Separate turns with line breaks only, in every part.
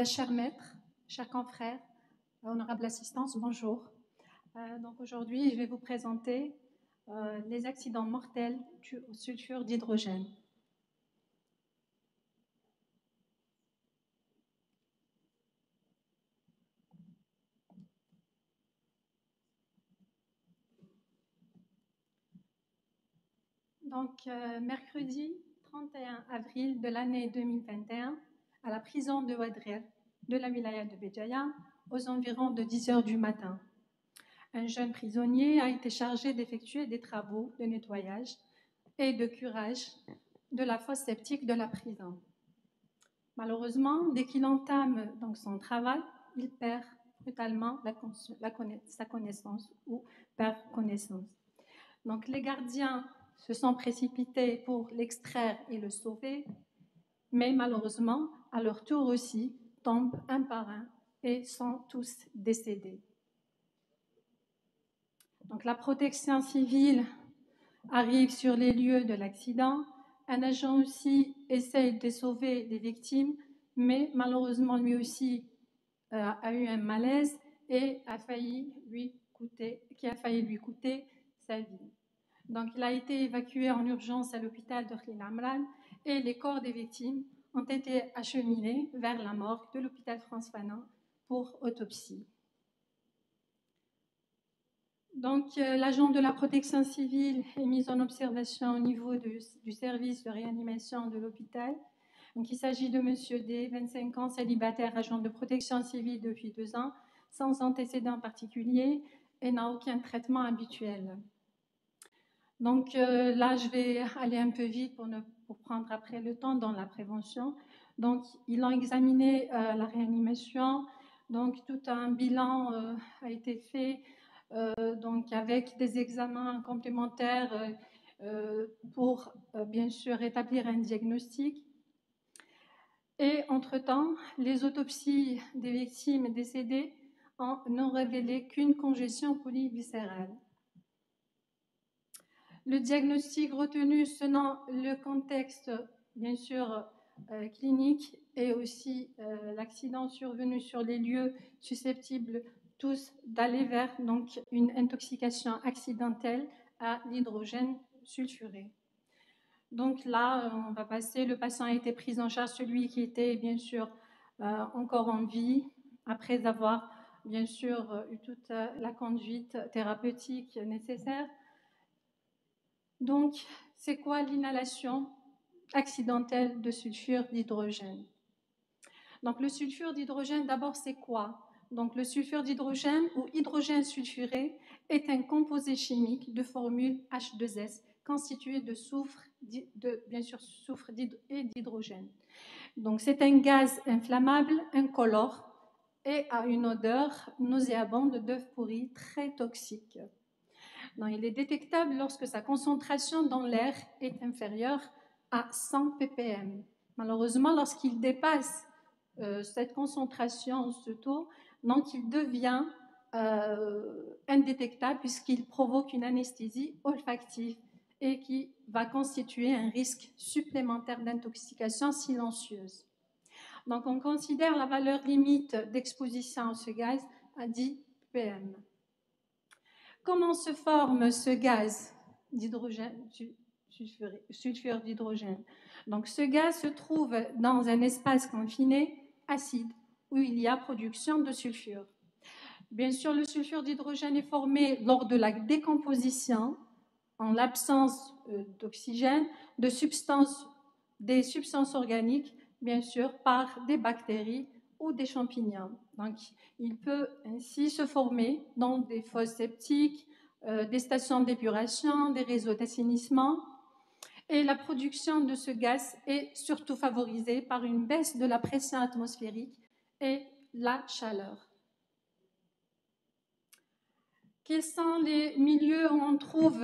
Cher maître, chers confrères, honorable assistance, bonjour. Donc aujourd'hui, je vais vous présenter les accidents mortels dus au sulfure d'hydrogène. Donc, mercredi 31 avril de l'année 2021, à la prison de Ouadrel, de la wilaya de Béjaïa, aux environs de 10 heures du matin. Un jeune prisonnier a été chargé d'effectuer des travaux de nettoyage et de curage de la fosse septique de la prison. Malheureusement, dès qu'il entame donc son travail, il perd brutalement sa connaissance ou perd connaissance. Donc les gardiens se sont précipités pour l'extraire et le sauver, mais malheureusement, à leur tour aussi, tombent un par un et sont tous décédés. Donc la protection civile arrive sur les lieux de l'accident. Un agent aussi essaye de sauver les victimes, mais malheureusement lui aussi a eu un malaise et a failli lui coûter sa vie. Donc il a été évacué en urgence à l'hôpital de Khlil Amran et les corps des victimes ont été acheminés vers la morgue de l'hôpital France Fanon pour autopsie. Donc, l'agent de la protection civile est mis en observation au niveau du service de réanimation de l'hôpital. Donc, il s'agit de M. D, 25 ans, célibataire, agent de protection civile depuis 2 ans, sans antécédent particulier et n'a aucun traitement habituel. Donc, là, je vais aller un peu vite pour prendre après le temps dans la prévention. Donc, ils ont examiné la réanimation. Donc, tout un bilan a été fait. Donc avec des examens complémentaires pour bien sûr établir un diagnostic. Et entre-temps, les autopsies des victimes décédées n'ont révélé qu'une congestion polyviscérale. Le diagnostic retenu selon le contexte bien sûr clinique et aussi l'accident survenu sur les lieux susceptibles tous d'aller vers donc une intoxication accidentelle à l'hydrogène sulfuré. Donc là, on va passer, le patient a été pris en charge, celui qui était bien sûr encore en vie, après avoir bien sûr eu toute la conduite thérapeutique nécessaire. Donc, c'est quoi l'inhalation accidentelle de sulfure d'hydrogène? Donc, le sulfure d'hydrogène, d'abord, c'est quoi? Donc, le sulfure d'hydrogène ou hydrogène sulfuré est un composé chimique de formule H2S constitué de soufre, bien sûr, soufre et d'hydrogène. Donc, c'est un gaz inflammable, incolore et a une odeur nauséabonde d'œuf pourri très toxique. Donc, il est détectable lorsque sa concentration dans l'air est inférieure à 100 ppm. Malheureusement, lorsqu'il dépasse cette concentration, ce taux, donc il devient indétectable puisqu'il provoque une anesthésie olfactive et qui va constituer un risque supplémentaire d'intoxication silencieuse. Donc on considère la valeur limite d'exposition à ce gaz à 10 ppm. Comment se forme ce gaz d'hydrogène, sulfure d'hydrogène? Donc ce gaz se trouve dans un espace confiné acide où il y a production de sulfure. Bien sûr, le sulfure d'hydrogène est formé lors de la décomposition, en l'absence d'oxygène, des substances organiques, bien sûr, par des bactéries ou des champignons. Donc, il peut ainsi se former dans des fosses septiques, des stations d'épuration, des réseaux d'assainissement. Et la production de ce gaz est surtout favorisée par une baisse de la pression atmosphérique et la chaleur. Quels sont les milieux où on trouve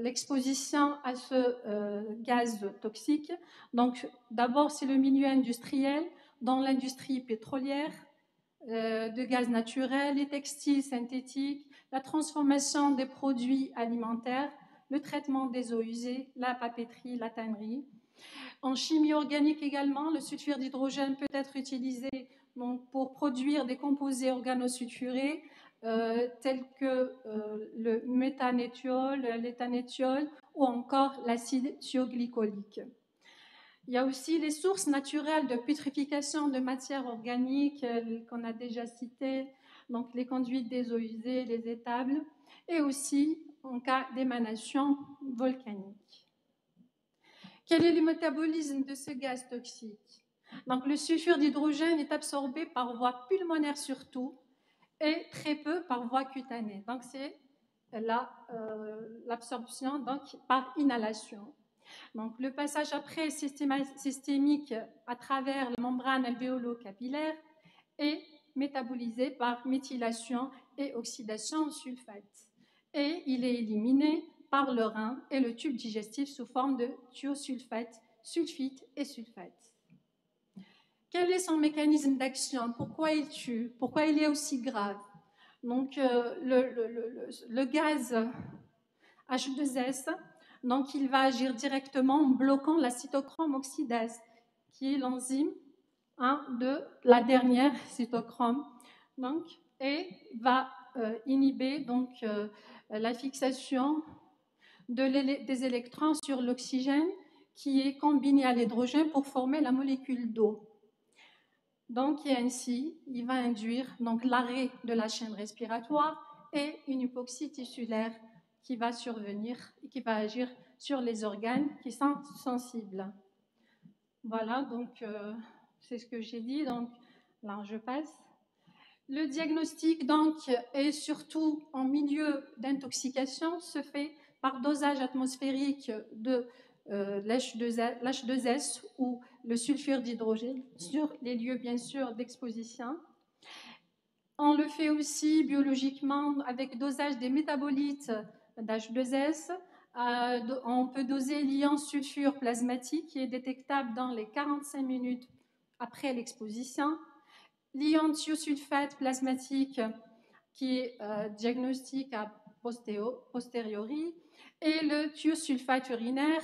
l'exposition à ce gaz toxique? Donc, d'abord, c'est le milieu industriel, dans l'industrie pétrolière, de gaz naturel, les textiles synthétiques, la transformation des produits alimentaires, le traitement des eaux usées, la papeterie, la tannerie. En chimie organique également, le sulfure d'hydrogène peut être utilisé donc, pour produire des composés organosulfurés tels que le méthanéthiol, l'éthanéthiol ou encore l'acide thioglycolique. Il y a aussi les sources naturelles de putréfaction de matières organiques qu'on a déjà citées, donc les conduites des eaux usées, les étables, et aussi en cas d'émanation volcanique. Quel est le métabolisme de ce gaz toxique? Donc, le sulfure d'hydrogène est absorbé par voie pulmonaire surtout et très peu par voie cutanée. Donc, c'est l'absorption par inhalation. Donc, le passage après systémique à travers la membrane alvéolo-capillaire est métabolisé par méthylation et oxydation en sulfate. Et il est éliminé par le rein et le tube digestif sous forme de thiosulfate, sulfite et sulfate. Quel est son mécanisme d'action? Pourquoi il tue? Pourquoi il est aussi grave? Donc, le gaz H2S, donc il va agir directement en bloquant la cytochrome oxydase, qui est l'enzyme de la dernière cytochrome, donc, et va inhiber donc, la fixation des électrons sur l'oxygène qui est combiné à l'hydrogène pour former la molécule d'eau. Donc, et ainsi, il va induire donc l'arrêt de la chaîne respiratoire et une hypoxie tissulaire qui va survenir et qui va agir sur les organes qui sont sensibles. Voilà, donc c'est ce que j'ai dit. Donc là, je passe. Le diagnostic donc et surtout en milieu d'intoxication se fait par dosage atmosphérique de l'H2S ou le sulfure d'hydrogène sur les lieux bien sûr d'exposition. On le fait aussi biologiquement avec dosage des métabolites d'H2S. On peut doser l'ion sulfure plasmatique qui est détectable dans les 45 minutes après l'exposition. L'ion thiosulfate plasmatique qui est diagnostic à posteriori et le thiosulfate urinaire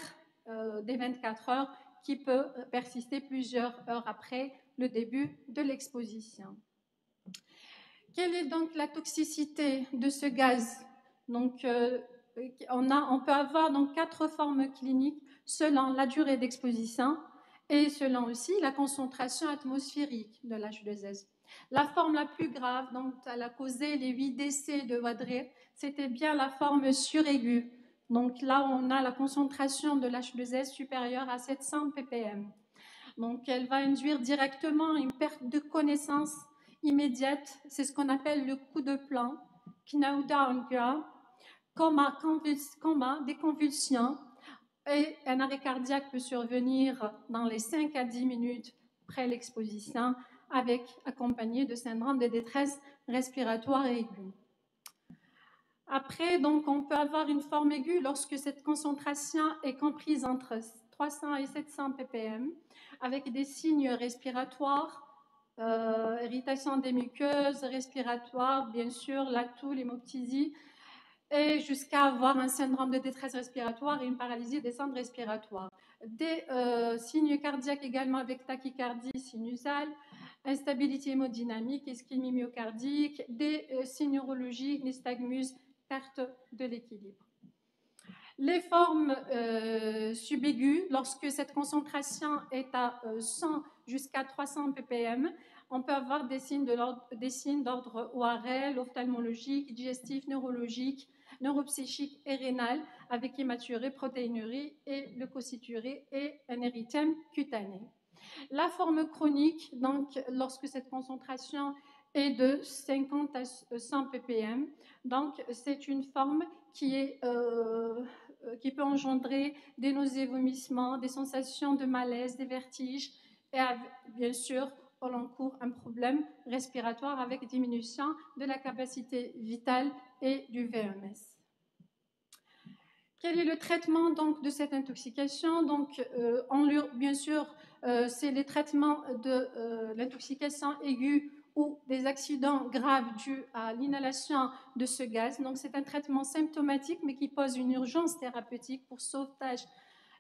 des 24 heures qui peut persister plusieurs heures après le début de l'exposition. Quelle est donc la toxicité de ce gaz? Donc, on peut avoir donc 4 formes cliniques selon la durée d'exposition et selon aussi la concentration atmosphérique de l'H2S. La forme la plus grave, donc elle a causé les 8 décès de Wadré, c'était bien la forme suraiguë. Donc là, on a la concentration de l'H2S supérieure à 700 ppm. Donc elle va induire directement une perte de connaissance immédiate, c'est ce qu'on appelle le coup de plan, coma, des convulsions, et un arrêt cardiaque peut survenir dans les 5 à 10 minutes après l'exposition, accompagné de syndrome de détresse respiratoire aiguë. Après, donc, on peut avoir une forme aiguë lorsque cette concentration est comprise entre 300 et 700 ppm, avec des signes respiratoires, irritation des muqueuses respiratoires, bien sûr, la toux, l'hémoptysie, et jusqu'à avoir un syndrome de détresse respiratoire et une paralysie des cendres respiratoires. Des signes cardiaques également avec tachycardie sinusale, instabilité hémodynamique, ischémie myocardique, des signes neurologiques, nystagmus, perte de l'équilibre. Les formes subaiguës, lorsque cette concentration est à 100 jusqu'à 300 ppm, on peut avoir des signes d'ordre ORL, ophtalmologique, digestif, neurologique, neuropsychique et rénal, avec hématurie, protéinurie et leucocyturie et un érythème cutané. La forme chronique, donc lorsque cette concentration est de 50 à 100 ppm, donc c'est une forme qui peut engendrer des nausées, vomissements, des sensations de malaise, des vertiges et bien sûr au long cours un problème respiratoire avec diminution de la capacité vitale et du VMS. Quel est le traitement donc de cette intoxication? Donc, bien sûr, c'est les traitements de l'intoxication aiguë ou des accidents graves dus à l'inhalation de ce gaz. Donc, c'est un traitement symptomatique, mais qui pose une urgence thérapeutique pour sauvetage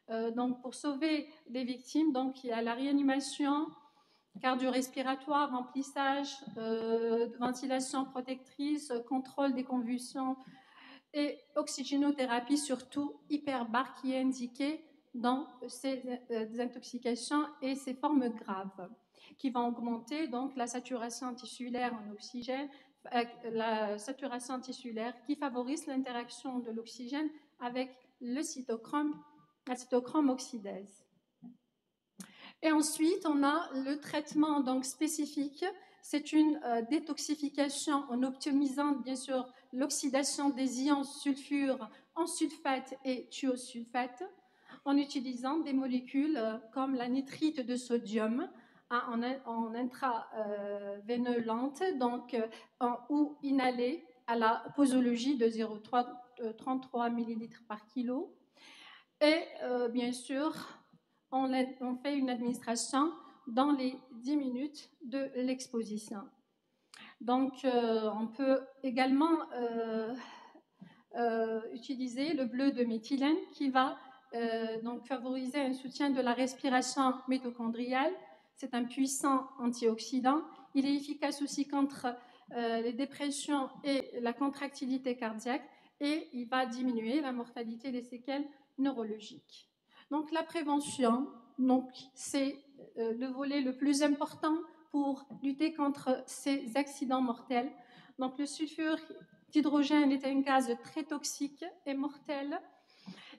Donc, pour sauver les victimes, donc, il y a la réanimation cardio-respiratoire, remplissage, ventilation protectrice, contrôle des convulsions et oxygénothérapie, surtout hyperbare, qui est indiquée dans ces intoxications et ces formes graves, qui vont augmenter donc la saturation tissulaire en oxygène, la saturation tissulaire qui favorise l'interaction de l'oxygène avec le cytochrome, la cytochrome oxydase. Et ensuite, on a le traitement donc spécifique. C'est une détoxification en optimisant bien sûr l'oxydation des ions sulfure en sulfate et thiosulfate en utilisant des molécules comme la nitrite de sodium en intraveineux lente, donc ou inhalée à la posologie de 0,33 ml par kilo. Et bien sûr, on fait une administration dans les 10 minutes de l'exposition. Donc, on peut également utiliser le bleu de méthylène qui va donc favoriser un soutien de la respiration mitochondriale. C'est un puissant antioxydant. Il est efficace aussi contre les dépressions et la contractilité cardiaque et il va diminuer la mortalité des séquelles neurologiques. Donc la prévention, c'est le volet le plus important pour lutter contre ces accidents mortels. Donc le sulfure d'hydrogène est un gaz très toxique et mortel.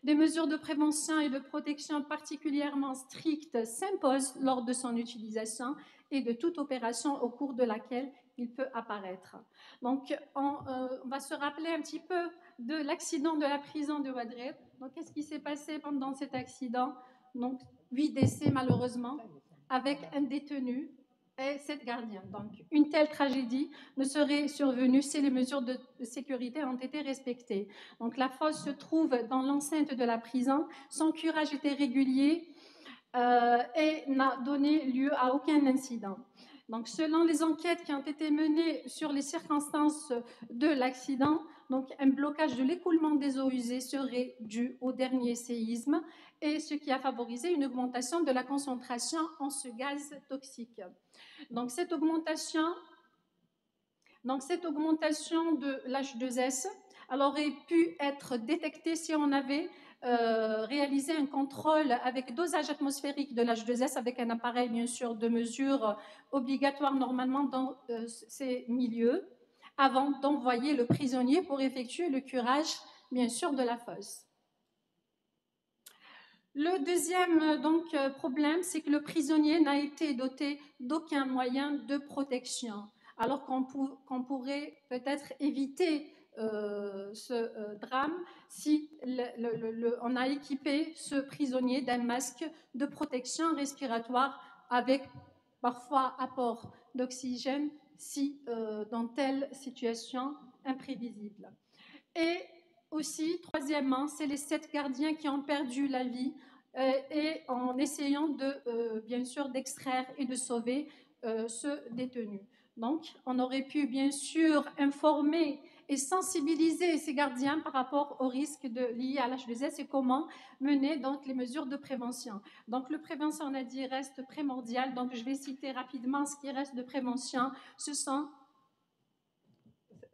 Des mesures de prévention et de protection particulièrement strictes s'imposent lors de son utilisation et de toute opération au cours de laquelle il peut apparaître. Donc, on va se rappeler un petit peu de l'accident de la prison de Ouadreit. Donc, qu'est-ce qui s'est passé pendant cet accident? Donc, 8 décès malheureusement, avec un détenu et 7 gardiens. Donc, une telle tragédie ne serait survenue si les mesures de sécurité ont été respectées. Donc, la fosse se trouve dans l'enceinte de la prison. Son curage était régulier et n'a donné lieu à aucun incident. Donc, selon les enquêtes qui ont été menées sur les circonstances de l'accident, donc un blocage de l'écoulement des eaux usées serait dû au dernier séisme et ce qui a favorisé une augmentation de la concentration en ce gaz toxique. Donc, cette augmentation de l'H2S elle aurait pu être détectée si on avait réalisé un contrôle avec dosage atmosphérique de l'H2S avec un appareil, bien sûr, de mesure obligatoire normalement dans ces milieux avant d'envoyer le prisonnier pour effectuer le curage, bien sûr, de la fosse. Le deuxième problème, c'est que le prisonnier n'a été doté d'aucun moyen de protection, alors qu'on pourrait peut-être éviter ce drame si on a équipé ce prisonnier d'un masque de protection respiratoire avec parfois apport d'oxygène si dans telle situation imprévisible. Et aussi, troisièmement, c'est les 7 gardiens qui ont perdu la vie et en essayant bien sûr d'extraire et de sauver ce détenu. Donc, on aurait pu bien sûr informer et sensibiliser ces gardiens par rapport aux risques liés à l'H2S et comment mener donc les mesures de prévention. Donc, le prévention, on a dit, reste primordial. Donc, je vais citer rapidement ce qui reste de prévention. Ce sont...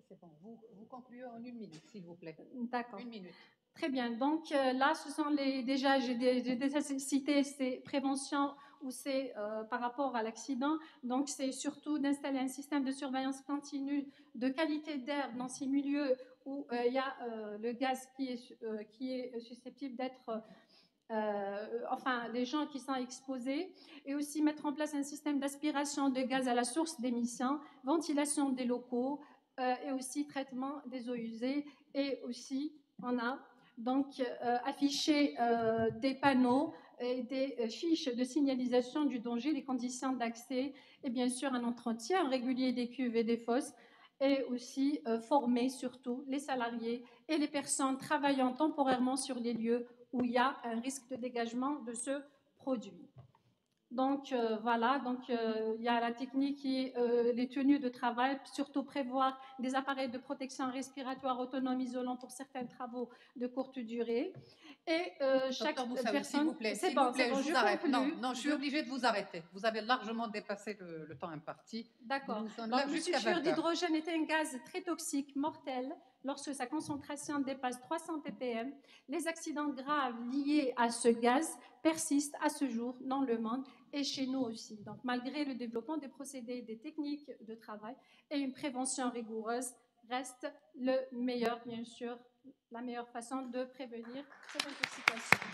C'est bon, vous concluez en 1 minute, s'il vous plaît.
D'accord.
1 minute.
Très bien. Donc là, ce sont déjà, j'ai déjà cité ces préventions ou c'est par rapport à l'accident. Donc, c'est surtout d'installer un système de surveillance continue de qualité d'air dans ces milieux où il y a le gaz qui est susceptible d'être, enfin, les gens qui sont exposés, et aussi mettre en place un système d'aspiration de gaz à la source d'émission, ventilation des locaux et aussi traitement des eaux usées. Et aussi, on a donc afficher des panneaux et des fiches de signalisation du danger, des conditions d'accès et bien sûr un entretien régulier des cuves et des fosses et aussi former surtout les salariés et les personnes travaillant temporairement sur les lieux où il y a un risque de dégagement de ce produit. Donc voilà, donc il y a la technique qui est les tenues de travail, surtout prévoir des appareils de protection respiratoire autonomes isolants pour certains travaux de courte durée. Et chaque
Docteur Boussaoui, s'il
personne,
vous plaît,
c'est
s'il vous
bon,
plaît, je
je
vous arrête. Non,
conclus.
non, je suis obligée de vous arrêter. Vous avez largement dépassé le temps imparti.
D'accord.
Nous sommes
Donc
là
le
jusqu'à
sulfure
20 heures.
d'hydrogène est un gaz très toxique, mortel, lorsque sa concentration dépasse 300 ppm. Les accidents graves liés à ce gaz persistent à ce jour dans le monde et chez nous aussi. Donc malgré le développement des procédés, des techniques de travail et une prévention rigoureuse, reste le meilleur, bien sûr, la meilleure façon de prévenir cette intoxication.